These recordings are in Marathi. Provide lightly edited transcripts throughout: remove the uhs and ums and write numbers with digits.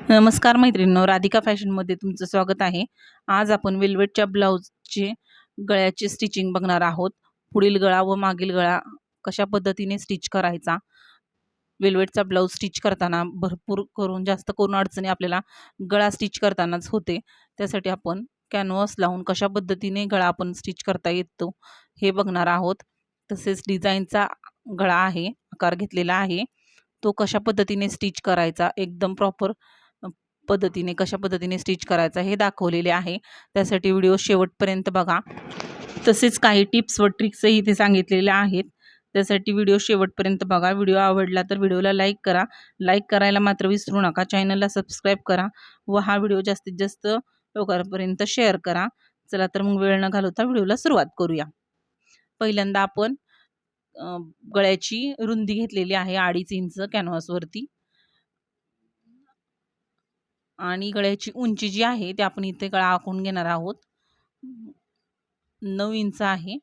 नमस्कार मैत्रिणींनो, राधिका फॅशनमध्ये तुमचं स्वागत आहे. आज आपण वेल्वेटच्या ब्लाऊजचे गळ्याचे स्टिचिंग बघणार आहोत. पुढील गळा व मागील गळा कशा पद्धतीने स्टिच करायचा. वेल्वेटचा ब्लाऊज स्टिच करताना भरपूर करून जास्त करून अडचणी आपल्याला गळा स्टिच करतानाच होते. त्यासाठी आपण कॅनव्हास लावून कशा पद्धतीने गळा आपण स्टिच करता येतो हे बघणार आहोत. तसेच डिझाईनचा गळा आहे, आकार घेतलेला आहे, तो कशा पद्धतीने स्टिच करायचा, एकदम प्रॉपर पद्धतीने कशा पद्धतीने स्टिच करायचा हे दाखवलेले आहे. त्यासाठी व्हिडिओ शेवटपर्यंत बघा. तसेच काही टिप्स व ट्रिक्सही इथे सांगितलेल्या आहेत. त्यासाठी व्हिडिओ शेवटपर्यंत बघा. व्हिडिओ आवडला तर व्हिडिओला लाईक करा. लाईक करायला मात्र विसरू नका. चॅनलला सबस्क्राईब करा व हा व्हिडिओ जास्तीत जास्त लोकांपर्यंत शेअर करा. चला तर मग वेळ न घालवता व्हिडिओला सुरुवात करूया. पहिल्यांदा आपण गळ्याची रुंदी घेतलेली आहे 2.5 इंच कॅनव्हासवरती, आणि गळ्याची उंची जी आहे ते आपण इथे गळा आखून घेणार आहोत. 9 इंच आहे.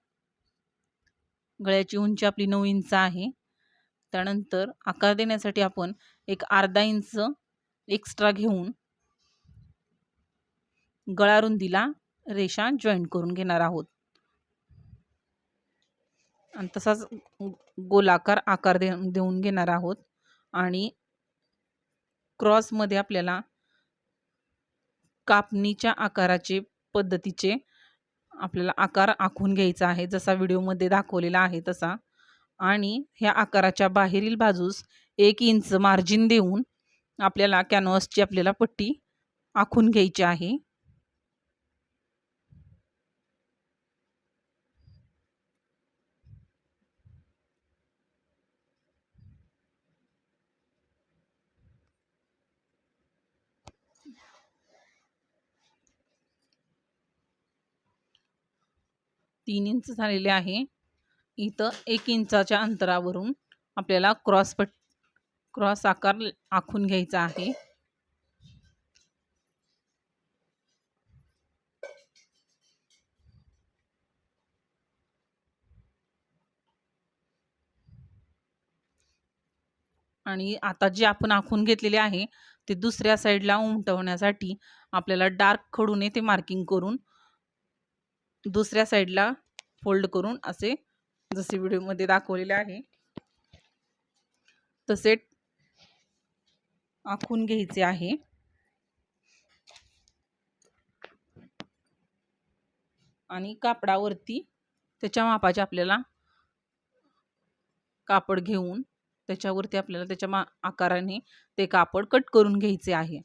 गळ्याची उंची आपली 9 इंच आहे. त्यानंतर आकार देण्यासाठी आपण एक अर्धा इंच एक्स्ट्रा घेऊन गळा रुंदीला रेषा जॉईंट करून घेणार आहोत आणि तसाच गोलाकार आकार देऊन घेणार आहोत. आणि क्रॉसमध्ये आपल्याला कापणीच्या आकाराचे पद्धतीचे आपल्याला आकार आखून घ्यायचा आहे, जसा व्हिडिओमध्ये दाखवलेला आहे तसा. आणि ह्या आकाराच्या बाहेरील बाजूस 1 इंच मार्जिन देऊन आपल्याला कॅनव्हासची आपल्याला पट्टी आखून घ्यायची आहे. तीन इंच झालेले आहे. इथं 1 इंचाच्या अंतरावरून आपल्याला क्रॉस आकार आखून घ्यायचा आहे. आणि आता जे आपण आखून घेतलेले आहे ते दुसऱ्या साईडला उमटवण्यासाठी आपल्याला डार्क खडूने ते मार्किंग करून दुसऱ्या साईडला फोल्ड करून असे जसे व्हिडिओमध्ये दाखवलेले आहे तसे आखून घ्यायचे आहे. आणि कापडावरती त्याच्या मापाचे आपल्याला कापड घेऊन त्याच्यावरती आपल्याला त्याच्या आकाराने ते कापड कट करून घ्यायचे आहे.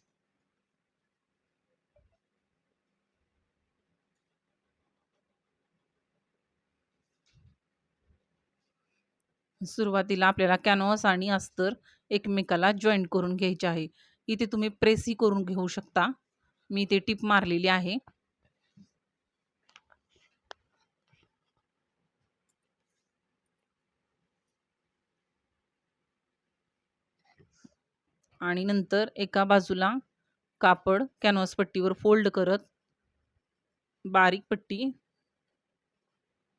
सुरुवातीला आपल्याला कॅनव्हास आणि अस्तर एकमेकाला जॉईंट करून घ्यायचे आहे. इथे तुम्ही प्रेसही करून घेऊ शकता. मी इथे टिप मारलेली आहे. आणि नंतर एका बाजूला कापड कॅनव्हास पट्टीवर फोल्ड करत बारीक पट्टी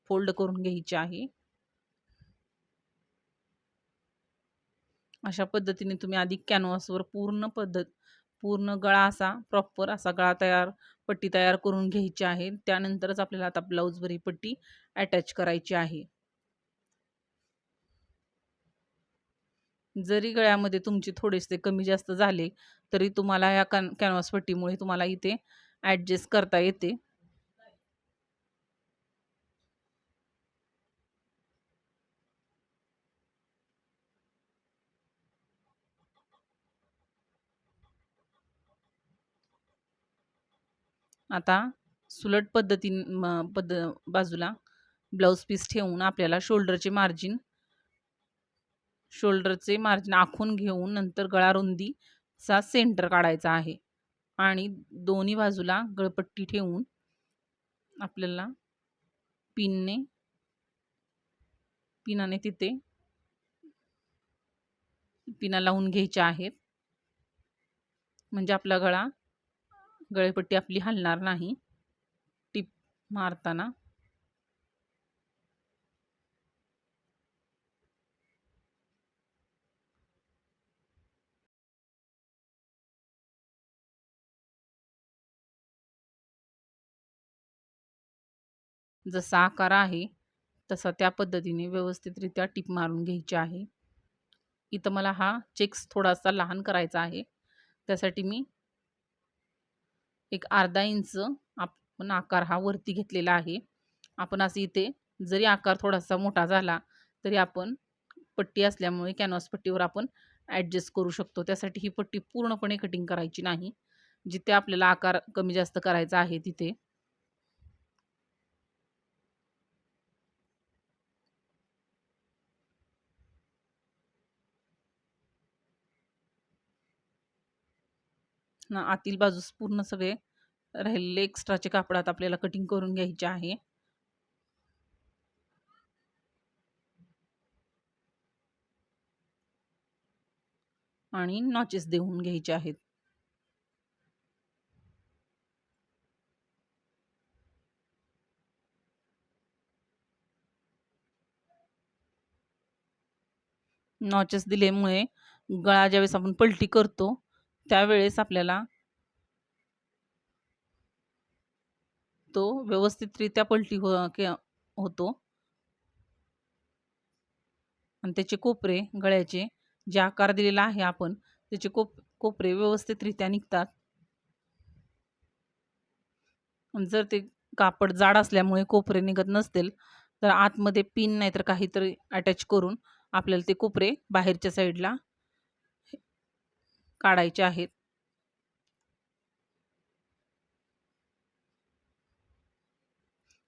फोल्ड करून घ्यायची आहे. अशा पद्धतीने तुम्ही आधी कॅनव्हासवर पूर्ण गळा असा प्रॉपर असा पट्टी तयार करून घ्यायची आहे. त्यानंतरच आपल्याला आता ब्लाऊजवर ही पट्टी अटॅच करायची आहे. जरी गळ्यामध्ये तुमचे थोडेसे कमी जास्त झाले तरी तुम्हाला या कॅनव्हास पट्टीमुळे तुम्हाला इथे ॲडजस्ट करता येते. आता सुलट बाजूला ब्लाऊज पीस ठेवून आपल्याला शोल्डरचे मार्जिन आखून घेऊन नंतर गळा रुंदीचा सेंटर काढायचा आहे. आणि दोन्ही बाजूला गळपट्टी ठेवून आपल्याला पिनाने तिथे पिना लावून घ्यायच्या आहेत, म्हणजे आपला गळपट्टी आपली हलणार नाही टिप मारताना. जसा आकार आहे तसा त्या पद्धतीने व्यवस्थितरित्या टीप मारून घ्यायची आहे. इथं मला हा चेक्स थोडासा लहान करायचा आहे. त्यासाठी मी एक अर्धा इंच आपण आकार हा वरती घेतलेला आहे. आपण असं इथे जरी आकार थोडासा मोठा झाला तरी आपण पट्टी असल्यामुळे कॅनव्हास पट्टीवर आपण ॲडजस्ट करू शकतो. त्यासाठी ही पट्टी पूर्णपणे कटिंग करायची नाही. जिथे आपल्याला आकार कमी जास्त करायचा आहे तिथे. आतील बाजूस पूर्ण सगळे राहिलेले एक्स्ट्राचे कापडात आपल्याला कटिंग करून घ्यायचे आहे. आणि नॉचेस देऊन घ्यायचे आहेत. नॉचेस दिल्यामुळे गळा ज्यावेळेस आपण पलटी करतो त्यावेळेस आपल्याला तो व्यवस्थितरित्या पलटी होतो आणि त्याचे कोपरे गळ्याचे जे आकार दिलेला आहे आपण त्याचे कोपरे व्यवस्थितरित्या निघतात. जर ते कापड जाड असल्यामुळे कोपरे निघत नसतील तर आतमध्ये पिन नाहीतर काहीतरी अटॅच करून आपल्याला ते कोपरे बाहेरच्या साईडला काढायचे आहेत.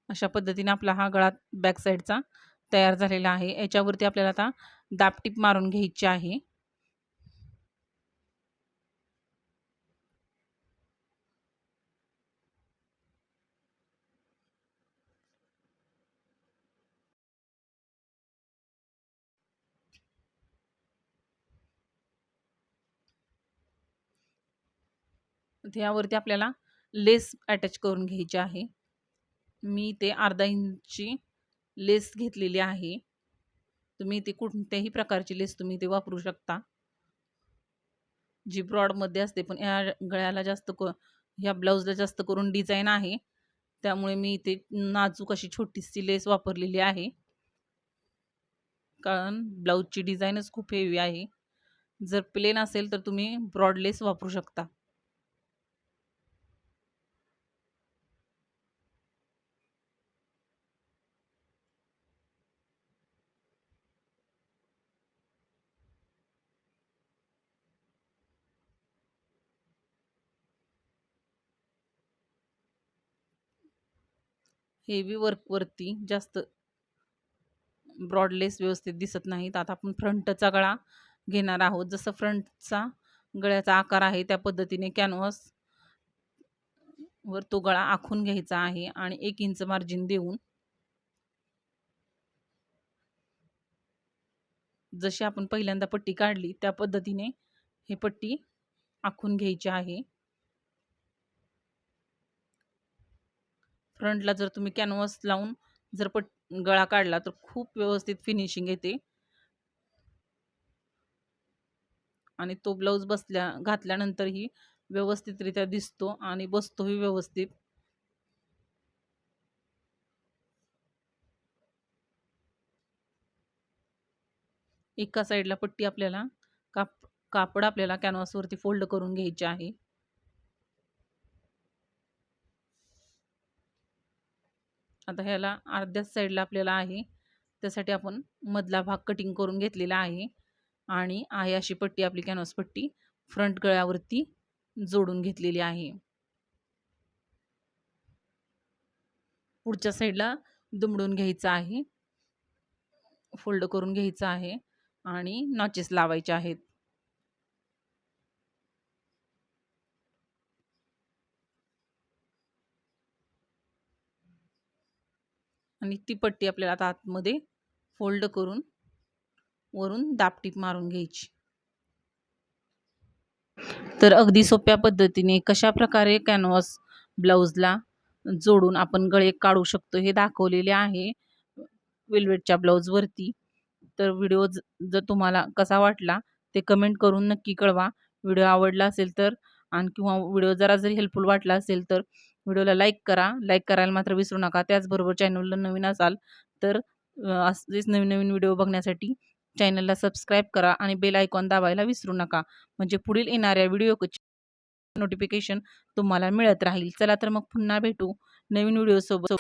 अशा पद्धतीने आपला हा गळा बॅक साईडचा तयार झालेला आहे. याच्यावरती आपल्याला आता दाबटीप मारून घ्यायची आहे. यावरती आपल्याला लेस अटॅच करून घ्यायची आहे. मी ते अर्धा इंची लेस घेतलेली आहे. तुम्ही ते कोणत्याही प्रकारची लेस तुम्ही ते वापरू शकता. जी ब्रॉडमध्ये असते पण या गळ्याला ह्या ब्लाऊजला जास्त करून डिझाईन आहे. त्यामुळे मी इथे नाजूक अशी छोटीशी लेस वापरलेली आहे. कारण ब्लाऊजची डिझाईनच खूप हेवी आहे. जर प्लेन असेल तर तुम्ही ब्रॉड लेस वापरू शकता. हेवी वर्कवरती जास्त ब्रॉडलेस व्यवस्थित दिसत नाहीत. आता आपण फ्रंटचा गळा घेणार आहोत. जसं फ्रंटचा गळ्याचा आकार आहे त्या पद्धतीने कॅनव्हास वर तो गळा आखून घ्यायचा आहे आणि 1 इंच मार्जिन देऊन जशी आपण पहिल्यांदा पट्टी काढली त्या पद्धतीने ही पट्टी आखून घ्यायची आहे. फ्रंटला जर तुम्ही कॅनव्हास लावून जर गळा काढला तर खूप व्यवस्थित फिनिशिंग येते आणि तो ब्लाऊज घातल्यानंतरही व्यवस्थितरित्या दिसतो आणि बसतोही व्यवस्थित. एका साईडला पट्टी आपल्याला कापड आपल्याला कॅनव्हासवरती फोल्ड करून घ्यायचे आहे. आता ह्याला अर्ध्याच साईडला आपल्याला आहे त्यासाठी आपण मधला भाग कटिंग करून घेतलेला आहे आणि आहे अशी पट्टी आपली कॅनव्हास पट्टी फ्रंट गळ्यावरती जोडून घेतलेली आहे. पुढच्या साईडला दुमडून घ्यायचं आहे, फोल्ड करून घ्यायचं आहे आणि नॉचेस लावायचे आहेत. आणि ती पट्टी आपल्याला आता आतमध्ये फोल्ड करून वरून दाबटीप मारून घ्यायची. तर अगदी सोप्या पद्धतीने कशा प्रकारे कॅनव्हास ब्लाऊजला जोडून आपण गळे काढू शकतो हे दाखवलेले आहे वेल्वेटच्या ब्लाऊजवरती. तर व्हिडिओ जर तुम्हाला कसा वाटला ते कमेंट करून नक्की कळवा. व्हिडिओ आवडला असेल तर किंवा व्हिडिओ जरा जरी हेल्पफुल वाटला असेल तर व्हिडिओला लाईक करा. लाईक करायला मात्र विसरू नका. त्याचबरोबर चॅनलला नवीन असाल तर असेच नवीन-नवीन व्हिडिओ बघण्यासाठी चॅनलला सबस्क्राईब करा आणि बेल आयकॉन दाबायला विसरू नका. म्हणजे पुढील येणाऱ्या व्हिडिओची नोटिफिकेशन तुम्हाला मिळत राहील. चला तर मग पुन्हा भेटू नवीन व्हिडिओसोबत.